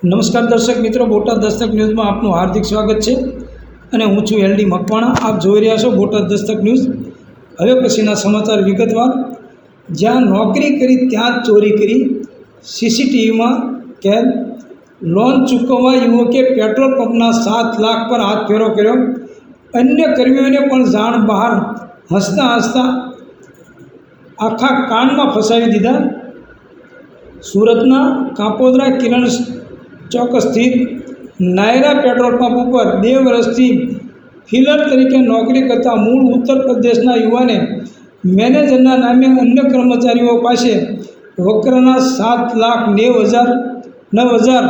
નમસ્કાર દર્શક મિત્રો, બોટાદ દસ્તક ન્યૂઝમાં આપનું હાર્દિક સ્વાગત છે અને હું છું LD મકવાણા। આપ જોઈ રહ્યા છો બોટાદ દસ્તક ન્યૂઝ। હવે પછીના સમાચાર વિગતવાર। જ્યાં નોકરી કરી ત્યાં જ ચોરી કરી, CCTVમાં કેદ। લોન ચૂકવવા યુવકે પેટ્રોલ પંપના 7 લાખ પર હાથ ફેરો કર્યો, અન્ય કર્મીઓને પણ જાણ બહાર। હસતા હસતા આખા કાંડમાં ફસાવી દીધા। સુરતના કાપોદ્રા કિરણ ચોક સ્થિત નાયરા પેટ્રોલ પંપ ઉપર 2 વર્ષથી ફિલર તરીકે નોકરી કરતા મૂળ ઉત્તર પ્રદેશના યુવાને મેનેજરના નામે અન્ય કર્મચારીઓ પાસે વકરના 7,09,000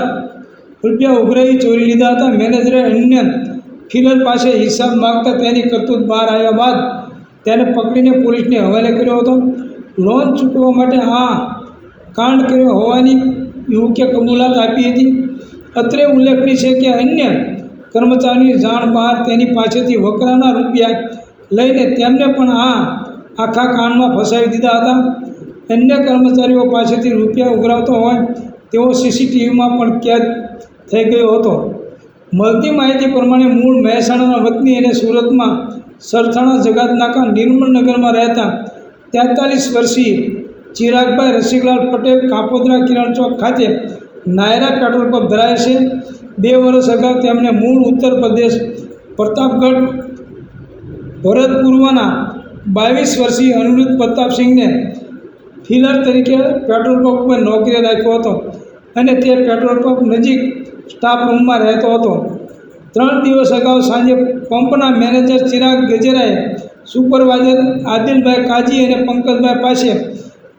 રૂપિયા ઉઘરાવી ચોરી લીધા હતા। મેનેજરે અન્ય ફિલર પાસે હિસાબ માગતા તેની કરતૂત બહાર આવ્યા બાદ તેને પકડીને પોલીસને હવાલે કર્યો હતો। લોન ચૂકવવા માટે આ કાંડ કર્યો હોવાની યુવકે કબૂલાત આપી હતી। અત્રે ઉલ્લેખનીય છે કે અન્ય કર્મચારીની જાણ બહાર તેની પાસેથી વકરાના રૂપિયા લઈને તેમને પણ આખા કાંડમાં ફસાવી દીધા હતા। અન્ય કર્મચારીઓ પાસેથી રૂપિયા ઉઘરાવતો હોય તેવો CCTVમાં પણ કેદ થઈ ગયો હતો। મળતી માહિતી પ્રમાણે મૂળ મહેસાણાના વતની અને સુરતમાં સરથાણા જગાતનાકા નિર્મળનગરમાં રહેતા 43 વર્ષીય ચિરાગભાઈ રસિકલાલ પટેલ કાપોદ્રા કિરણ ચોક ખાતે નાયરા પેટ્રોલ પંપ ધરાવે છે। 2 વર્ષ અગાઉ તેમને મૂળ ઉત્તર પ્રદેશ પ્રતાપગઢ ભરતપુરવાના 22 વર્ષીય અનિરુદ્ધ પ્રતાપસિંહને ફિલર તરીકે પેટ્રોલ પંપ પર નોકરીએ રાખ્યો હતો અને તે પેટ્રોલ પંપ નજીક સ્ટાફ રૂમમાં રહેતો હતો। 3 દિવસ અગાઉ સાંજે પંપના મેનેજર ચિરાગ ગજેરાએ સુપરવાઇઝર આદિલભાઈ કાજી અને પંકજભાઈ પાસે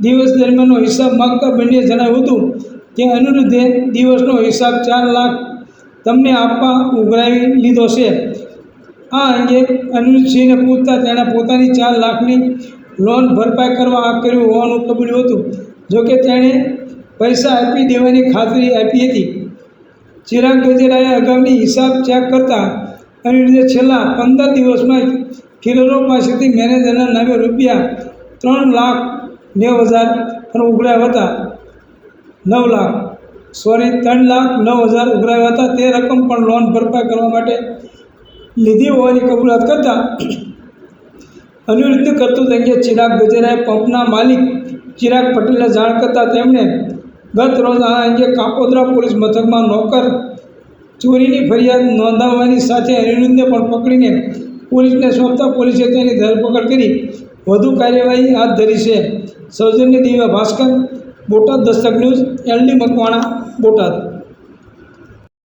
દિવસ દરમિયાનનો હિસાબ માગતા બંનેએ જણાવ્યું હતું કે અનિરુદ્ધે દિવસનો હિસાબ 4 લાખ તમને આપવા ઉઘરાવી લીધો છે। આ અંગે અનિરુદ્ધસિંહને પૂછતા તેણે પોતાની 4 લાખની લોન ભરપાઈ કરવા આ કર્યું હોવાનું કબૂલ્યું હતું। જોકે તેણે પૈસા આપી દેવાની ખાતરી આપી હતી। ચિરાગ ગજેરાએ અગાઉની હિસાબ ચેક કરતા અનિરુદ્ધે છેલ્લા 15 દિવસમાં ફિલરો પાસેથી મેનેજરના નામે રૂપિયા 3,09,000 પણ ઉઘરાવ્યા હતા। 3,09,000 ઉઘરાવ્યા હતા। તે રકમ પણ લોન ભરપાઈ કરવા માટે લીધી હોવાની કબૂલાત કરતા અનિરુદ્ધ કરતૂત અંગે ચિરાગ ગજેરાએ પંપના માલિક ચિરાગ પટેલને જાણ કરતાં તેમણે ગત રોજ આ અંગે કાપોદ્રા પોલીસ મથકમાં નોકર ચોરીની ફરિયાદ નોંધાવવાની સાથે અનિરુદ્ધને પણ પકડીને પોલીસને સોંપતા પોલીસે તેની ધરપકડ કરી વધુ કાર્યવાહી હાથ ધરી છે। સૌજન્ય દિવ્ય ભાસ્કર, બોટાદ દસ્તક ન્યૂઝ, LD મકવાણા, બોટાદ।